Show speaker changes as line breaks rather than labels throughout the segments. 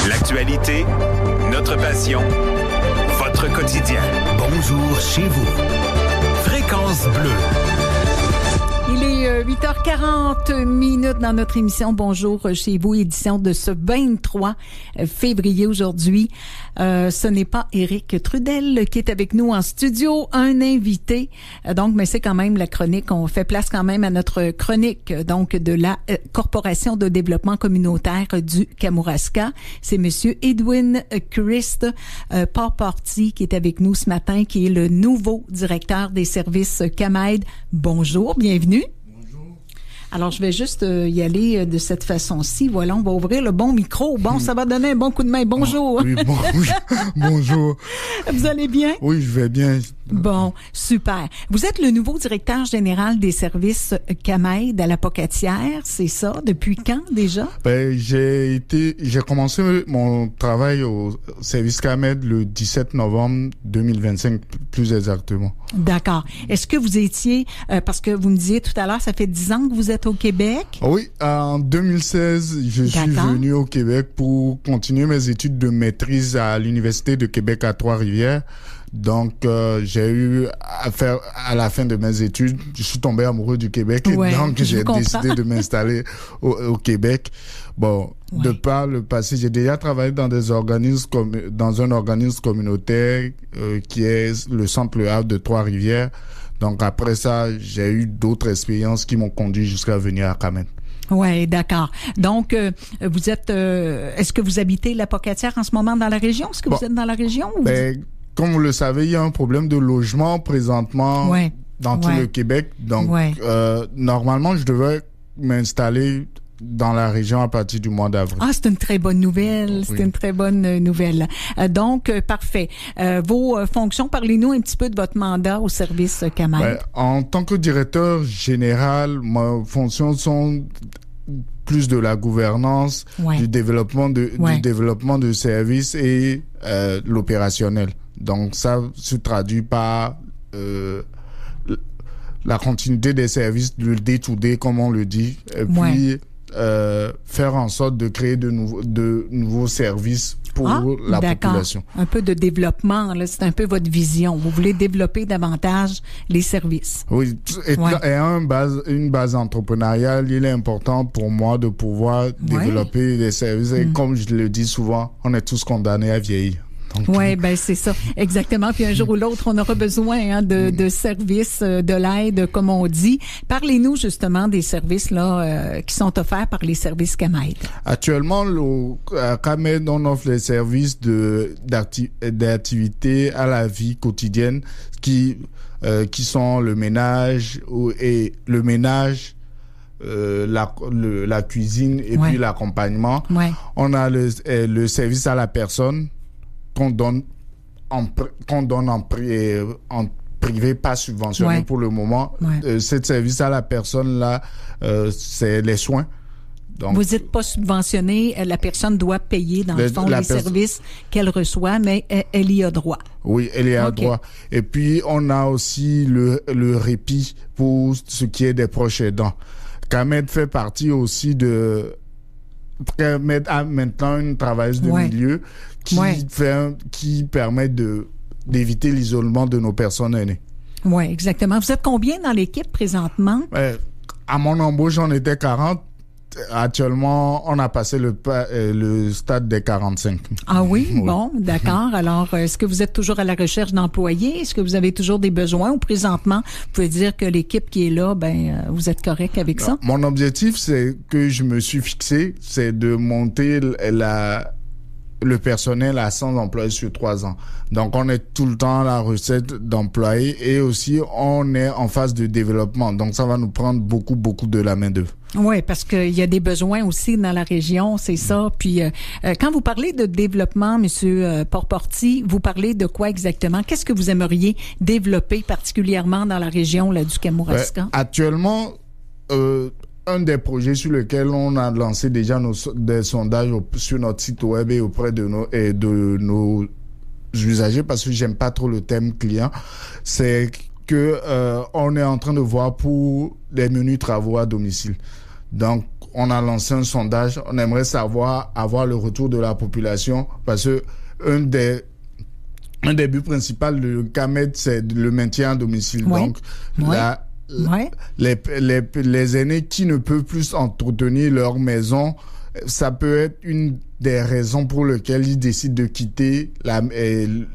L'actualité, notre passion, votre quotidien. Bonjour chez vous. Fréquence Bleue.
Il est 8h40 dans notre émission Bonjour chez vous, édition de ce 23 février aujourd'hui. Ce n'est pas Éric Trudel qui est avec nous en studio, un invité. Donc, mais c'est quand même la chronique. On fait place quand même à notre chronique donc de la Corporation de développement communautaire du Kamouraska. C'est Monsieur Edwin Christ Port-Porty qui est avec nous ce matin, qui est le nouveau directeur des services CAMAID. Bonjour, bienvenue. Alors, je vais juste y aller de cette façon-ci. Voilà, on va ouvrir le bon micro. Bon, ça va donner un bon coup de main. Bonjour.
Oui, bonjour.
Vous allez bien?
Oui, je vais bien.
Bon, super. Vous êtes le nouveau directeur général des services CAMAID à la Pocatière, c'est ça? Depuis quand déjà?
J'ai commencé mon travail au service CAMAID le 17 novembre 2025, plus exactement.
D'accord. Est-ce que vous étiez, parce que vous me disiez tout à l'heure, ça fait 10 ans que vous êtes au Québec?
Oui, en 2016, je suis venu au Québec pour continuer mes études de maîtrise à l'Université de Québec à Trois-Rivières. Donc, j'ai eu affaire à la fin de mes études. Je suis tombé amoureux du Québec.
Ouais,
donc, j'ai décidé de m'installer au Québec. Bon, de par le passé, j'ai déjà travaillé dans dans un organisme communautaire qui est le Centre Le Havre de Trois-Rivières. Donc, après ça, j'ai eu d'autres expériences qui m'ont conduit jusqu'à venir à CAMAID.
Oui, d'accord. Donc, vous êtes... est-ce que vous habitez la Pocatière en ce moment dans la région? Est-ce que vous êtes dans la région? Ou
comme vous le savez, il y a un problème de logement présentement dans tout le Québec. Donc, normalement, je devais m'installer dans la région à partir du mois d'avril.
Ah, c'est une très bonne nouvelle. Oui. C'est une très bonne nouvelle. Donc, parfait. Vos fonctions, parlez-nous un petit peu de votre mandat au service CAMAID.
En tant que directeur général, mes fonctions sont plus de la gouvernance, du développement de services et l'opérationnel. Donc, ça se traduit par la continuité des services, le day-to-day, comme on le dit, et puis faire en sorte de créer de nouveaux services pour la population.
Un peu de développement, là, c'est un peu votre vision. Vous voulez développer davantage les services.
Oui, ayant une base entrepreneuriale, il est important pour moi de pouvoir développer les services. Et comme je le dis souvent, on est tous condamnés à vieillir.
Oui, c'est ça, exactement. Puis un jour ou l'autre, on aura besoin de services, de l'aide, comme on dit. Parlez-nous justement des services là qui sont offerts par les services CAMAID.
Actuellement, à CAMAID, on offre les services d'activité à la vie quotidienne qui sont le ménage la cuisine et puis l'accompagnement. On a le service à la personne qu'on donne en privé, pas subventionné pour le moment. Ce service à la personne là, c'est les soins. Donc,
vous n'êtes pas subventionné, la personne doit payer dans le fond les services qu'elle reçoit, mais elle y a droit.
Oui, elle y a droit. Et puis on a aussi le répit pour ce qui est des proches aidants. CAMAID fait partie aussi de CAMAID a maintenant une travailleuse de milieu qui permet d'éviter l'isolement de nos personnes aînées. Oui,
exactement. Vous êtes combien dans l'équipe présentement?
À mon embauche, j'en étais 40. Actuellement, on a passé le stade des 45.
Ah oui? Bon, d'accord. Alors, est-ce que vous êtes toujours à la recherche d'employés? Est-ce que vous avez toujours des besoins? Ou présentement, vous pouvez dire que l'équipe qui est là, vous êtes correct avec ça?
Mon objectif, c'est que je me suis fixé, c'est de monter le personnel à 100 employés sur 3 ans. Donc, on est tout le temps à la recette d'employés et aussi, on est en phase de développement. Donc, ça va nous prendre beaucoup de la main-d'œuvre.
Oui, parce qu'il y a des besoins aussi dans la région, c'est ça. Puis, quand vous parlez de développement, Monsieur Port-Porty, vous parlez de quoi exactement? Qu'est-ce que vous aimeriez développer particulièrement dans la région là, du Kamouraska?
Actuellement, un des projets sur lesquels on a lancé déjà des sondages sur notre site web et auprès de nos usagers, parce que j'aime pas trop le terme client, c'est que on est en train de voir pour les menus travaux à domicile. Donc, on a lancé un sondage. On aimerait avoir le retour de la population parce que un des buts principaux de CAMED, c'est le maintien à domicile.
Ouais.
Donc,
Ouais.
les aînés qui ne peuvent plus entretenir leur maison, ça peut être une des raisons pour lesquelles ils décident de quitter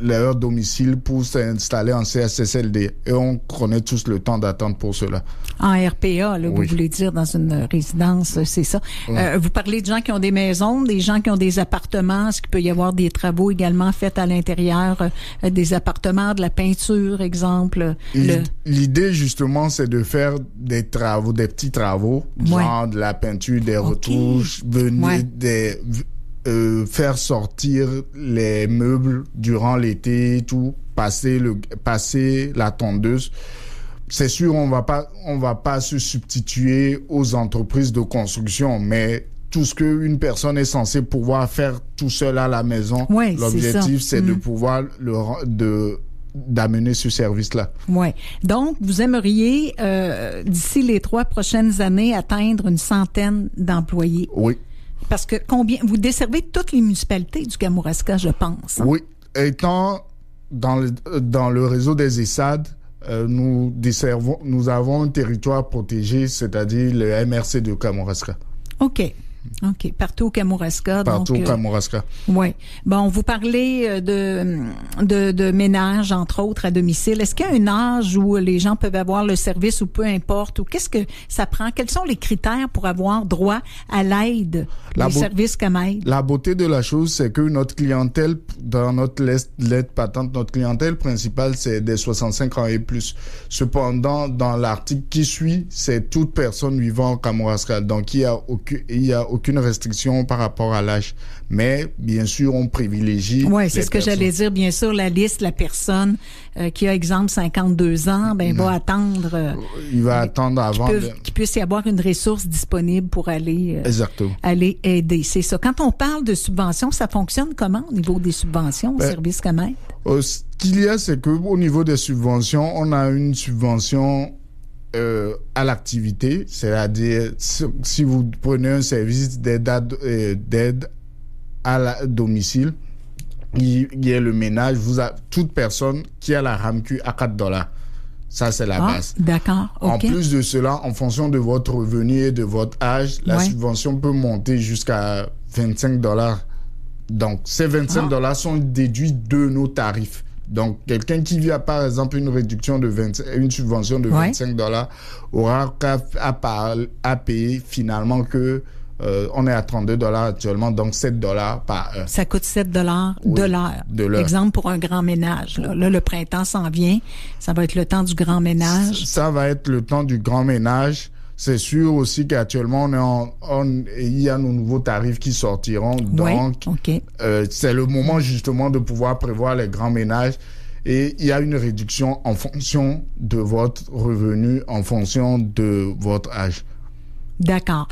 leur domicile pour s'installer en CHSLD. Et on connaît tous le temps d'attente pour cela.
En RPA, là,
Oui.
vous voulez dire dans une résidence, c'est ça. Vous parlez de gens qui ont des maisons, des gens qui ont des appartements. Est-ce qu'il peut y avoir des travaux également faits à l'intérieur des appartements, de la peinture, exemple?
L'idée, justement, c'est de faire des petits travaux, genre de la peinture, des retouches, faire sortir les meubles durant l'été, tout, passer la tondeuse. C'est sûr, on va pas se substituer aux entreprises de construction, mais tout ce qu'une personne est censée pouvoir faire tout seul à la maison, l'objectif, c'est de pouvoir d'amener ce service-là.
Oui. Donc, vous aimeriez, d'ici les 3 prochaines années, atteindre une centaine d'employés.
Oui.
Parce que vous desservez toutes les municipalités du Kamouraska, je pense. Hein?
Oui. Étant dans le réseau des ESAD, nous avons un territoire protégé, c'est-à-dire le MRC de Kamouraska.
OK. Partout au Kamouraska.
Partout au Kamouraska.
Oui. Bon, vous parlez de ménage, entre autres, à domicile. Est-ce qu'il y a un âge où les gens peuvent avoir le service ou peu importe? Ou qu'est-ce que ça prend? Quels sont les critères pour avoir droit à l'aide du service CAMED?
La beauté de la chose, c'est que notre clientèle, dans notre lettre patente, notre clientèle principale, c'est des 65 ans et plus. Cependant, dans l'article qui suit, c'est toute personne vivant au Kamouraska. Donc, il y a aucune restriction par rapport à l'âge. Mais, bien sûr, on privilégie...
Oui, c'est ce que j'allais dire. Bien sûr, la liste, la personne qui a, exemple, 52 ans, va attendre...
il va attendre avant...
Qu'il puisse y avoir une ressource disponible pour aller aider. C'est ça. Quand on parle de subventions, ça fonctionne comment au niveau des subventions au service CAMED?
Ce qu'il y a, c'est qu'au niveau des subventions, on a une subvention... à l'activité, c'est-à-dire si vous prenez un service d'aide à domicile, il y a le ménage, toute personne qui a la RAMQ à $4. Ça, c'est la base.
D'accord. Okay.
En plus de cela, en fonction de votre revenu et de votre âge, la subvention peut monter jusqu'à $25. Donc, ces $25 sont déduits de nos tarifs. Donc, quelqu'un qui a, par exemple, une subvention de $25 aura à payer finalement que on est à $32 actuellement, donc $7 par heure.
Ça coûte $7 de l'heure. Exemple pour un grand ménage. Là, le printemps s'en vient. Ça va être le temps du grand ménage.
Ça va être le temps du grand ménage. C'est sûr aussi qu'actuellement, il y a nos nouveaux tarifs qui sortiront. Donc, c'est le moment justement de pouvoir prévoir les grands ménages. Et il y a une réduction en fonction de votre revenu, en fonction de votre âge.
D'accord.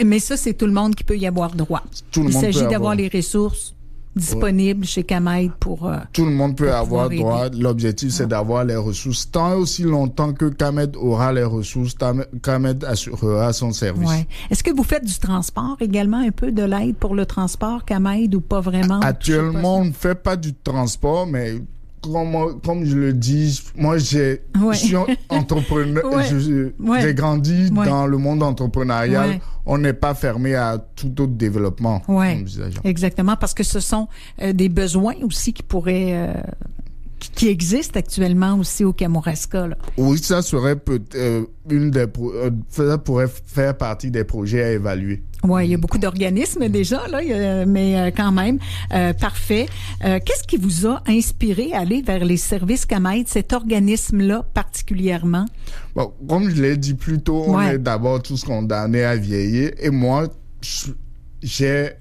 Mais ça, c'est tout le monde qui peut y avoir droit. Il s'agit d'avoir les ressources disponible chez CAMED pour...
tout le monde peut avoir droit. L'objectif, c'est d'avoir les ressources. Tant et aussi longtemps que CAMED aura les ressources, CAMED assurera son service.
Ouais. Est-ce que vous faites du transport également, un peu de l'aide pour le transport CAMED ou pas vraiment?
Actuellement, on ne fait pas du transport, mais... Comme je le dis, moi je suis entrepreneur, j'ai grandi dans le monde entrepreneurial. On n'est pas fermé à tout autre développement.
Oui, exactement, parce que ce sont des besoins aussi qui pourraient... qui existent actuellement aussi au Kamouraska. Là.
Oui, ça serait ça pourrait faire partie des projets à évaluer.
Oui, il y a beaucoup d'organismes déjà, là, mais quand même, parfait. Qu'est-ce qui vous a inspiré à aller vers les services CAMED, cet organisme-là particulièrement?
Bon, comme je l'ai dit plus tôt, on est d'abord tous condamnés à vieillir. Et moi, j'ai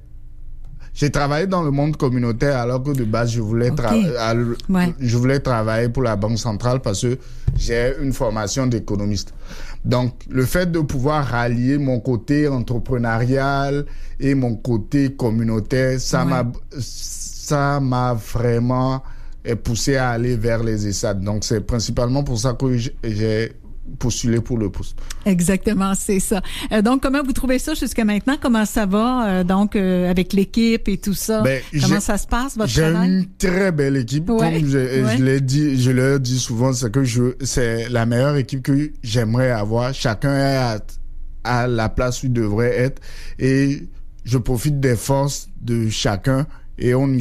travaillé dans le monde communautaire alors que de base, je voulais travailler pour la Banque centrale parce que j'ai une formation d'économiste. Donc, le fait de pouvoir rallier mon côté entrepreneurial et mon côté communautaire, ça m'a vraiment poussé à aller vers les ESAD. Donc, c'est principalement pour ça que postuler pour le poste.
Exactement, c'est ça. Donc, comment vous trouvez ça jusqu'à maintenant? Comment ça va, avec l'équipe et tout ça? Comment ça se passe, votre travail?
J'ai une très belle équipe. Comme je l'ai dit, je leur dis souvent, c'est la meilleure équipe que j'aimerais avoir. Chacun est à la place où il devrait être. Et je profite des forces de chacun. Et on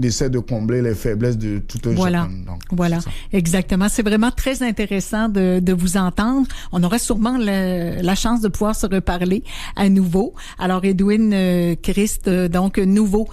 essaie de combler les faiblesses de tout un chacun. Donc,
voilà, exactement. C'est vraiment très intéressant de vous entendre. On aura sûrement la chance de pouvoir se reparler à nouveau. Alors, Edwin Christ, donc nouveau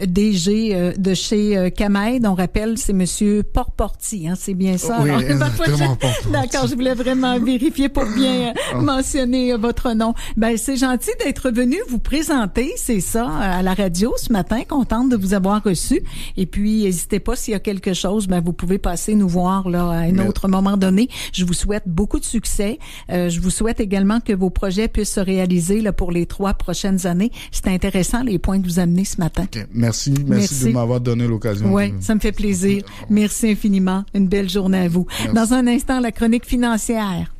DG de chez Camed. On rappelle, c'est Monsieur Porporti, hein, c'est bien ça?
Oui,
alors,
exactement.
D'accord, je voulais vraiment vérifier pour bien mentionner votre nom. C'est gentil d'être venu vous présenter, c'est ça, à la radio ce matin. Contente de vous avoir reçu. Et puis, n'hésitez pas, s'il y a quelque chose, vous pouvez passer nous voir là à un autre moment donné. Je vous souhaite beaucoup de succès. Je vous souhaite également que vos projets puissent se réaliser là pour les 3 prochaines années. C'est intéressant les points que vous amenez ce matin.
Okay. Merci de m'avoir donné l'occasion.
Oui, ça me fait plaisir. Merci infiniment. Une belle journée à vous. Merci. Dans un instant, la chronique financière.